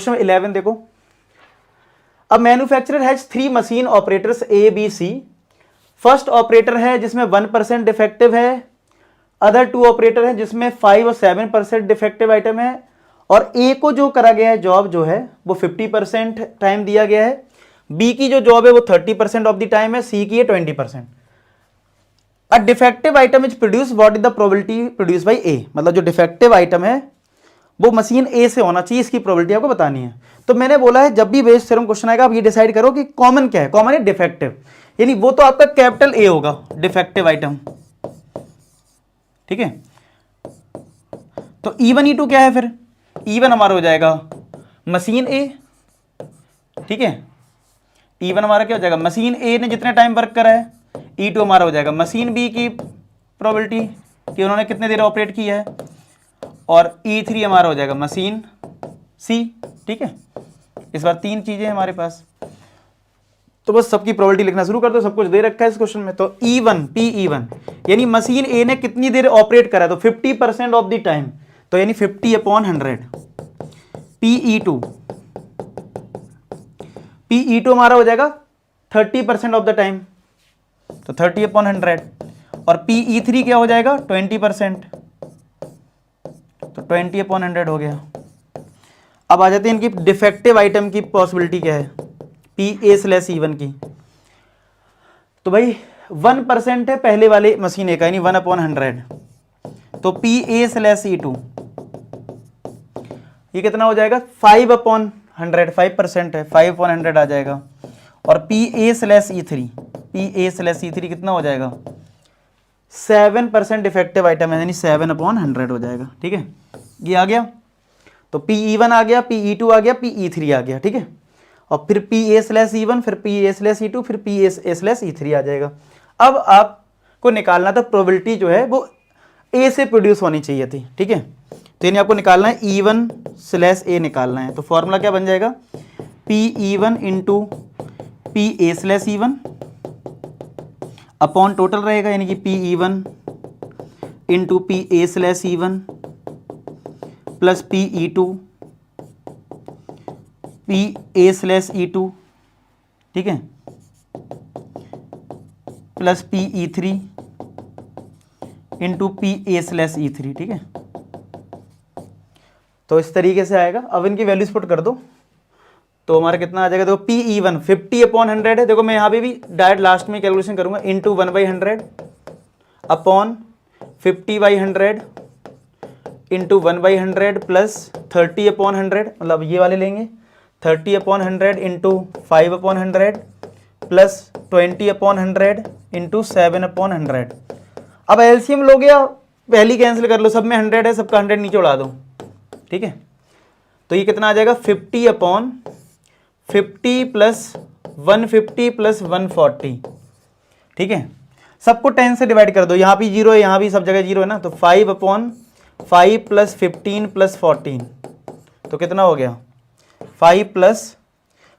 Question 11 देखो, अब manufacturer has 3 machine operators A B C. First operator है जिसमें 1% डिफेक्टिव है, अदर 2 ऑपरेटर है जिसमें 5 और 7% डिफेक्टिव आइटम है, और ए को जो करा गया है जॉब जो है वो 50% टाइम दिया गया है, बी की जो जॉब है वो 30% ऑफ द टाइम है, सी की है 20%। A defective item is produce, what is the probability produce by A, मतलब जो डिफेक्टिव आइटम है वो मशीन ए से होना चाहिए, इसकी प्रोबेबिलिटी आपको बतानी है। तो मैंने बोला है जब भी बेस थ्योरम क्वेश्चन आएगा आप ये डिसाइड करो कि कॉमन क्या है, कॉमन है डिफेक्टिव, यानी वो तो आपका कैपिटल ए होगा डिफेक्टिव आइटम, ठीक है। तो E1 E2 क्या है, फिर E1 हमारा हो जाएगा मशीन ए, ठीक है, E1 हमारा क्या हो जाएगा, मशीन ए ने जितने टाइम वर्क करा है, E2 हमारा हो जाएगा मशीन बी की प्रोबेबिलिटी कि उन्होंने कितने देर ऑपरेट किया है, और E3 हमारा हो जाएगा मशीन सी, ठीक है। इस बार 3 चीजें हमारे पास, तो बस सबकी प्रोबेबिलिटी लिखना शुरू कर दो, सब कुछ दे रखा है इस क्वेश्चन में। तो E1 P-E1 यानी मशीन ए ने कितनी देर ऑपरेट करा है, तो 50% ऑफ द टाइम, तो यानी 50/100। P-E2 हमारा हो जाएगा 30% ऑफ द टाइम, तो 30/100, और P-E3 क्या हो जाएगा 20%, तो 20/100 हो गया। अब आ जाते हैं इनकी डिफेक्टिव आइटम की पॉसिबिलिटी क्या है, PA/E1 की। तो भाई 1% है पहले वाले मशीन ए का, यानी 1/100, तो PA/E2 ये कितना हो जाएगा 5/100, 5% है, 5/100 आ जाएगा, और PA/E3 कितना हो जाएगा 7% डिफेक्टिव आइटम है, यानी 7/100 हो जाएगा, ठीक है। ये आ गया, तो PE1 आ गया, PE2 आ गया, PE3 आ गया, ठीक है, और फिर PA/E1, फिर PA/E2, फिर PA/E3 आ जाएगा। अब आपको निकालना था प्रोबेबिलिटी जो है वो ए से प्रोड्यूस होनी चाहिए थी, ठीक है। तो यानी आपको निकालना है E1/A निकालना है, तो फॉर्मूला क्या बन जाएगा, PE1 into PA/E1 upon total रहेगा, यानी कि PE1 into PA/E1 plus PE2 PA/E2, ठीक है, प्लस PE3 इंटू PA/E3, ठीक है। तो इस तरीके से आएगा। अब इनकी वैल्यूज पुट कर दो, तो हमारा कितना आ जाएगा, देखो PE1 50/100 है, देखो मैं यहाँ पे भी डायरेक्ट लास्ट में कैलकुलेशन करूंगा, इंटू 1/100 अपॉन 50/100 इंटू 1/100 प्लस 30/100, मतलब ये वाले लेंगे 30/100 इंटू 5/100 प्लस 20/100 इंटू 7/100। अब एलसीएम लोगे या पहली कैंसिल कर लो, सब में 100 है, सबका 100 नीचे उड़ा दो, ठीक है। तो ये कितना आ जाएगा 50/50 प्लस 150 प्लस 140, ठीक है। सबको 10 से डिवाइड कर दो, यहाँ भी 0 है, यहाँ भी सब जगह 0 है ना, तो 5/5 प्लस 15 प्लस 14, तो कितना हो गया 5 प्लस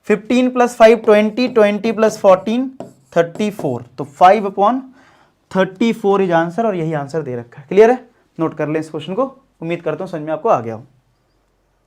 15 प्लस 5 20 प्लस 14 34, तो 5/34 इज आंसर, और यही आंसर दे रखा है। क्लियर है, नोट कर लें इस क्वेश्चन को, उम्मीद करता हूँ समझ में आपको आ गया हो।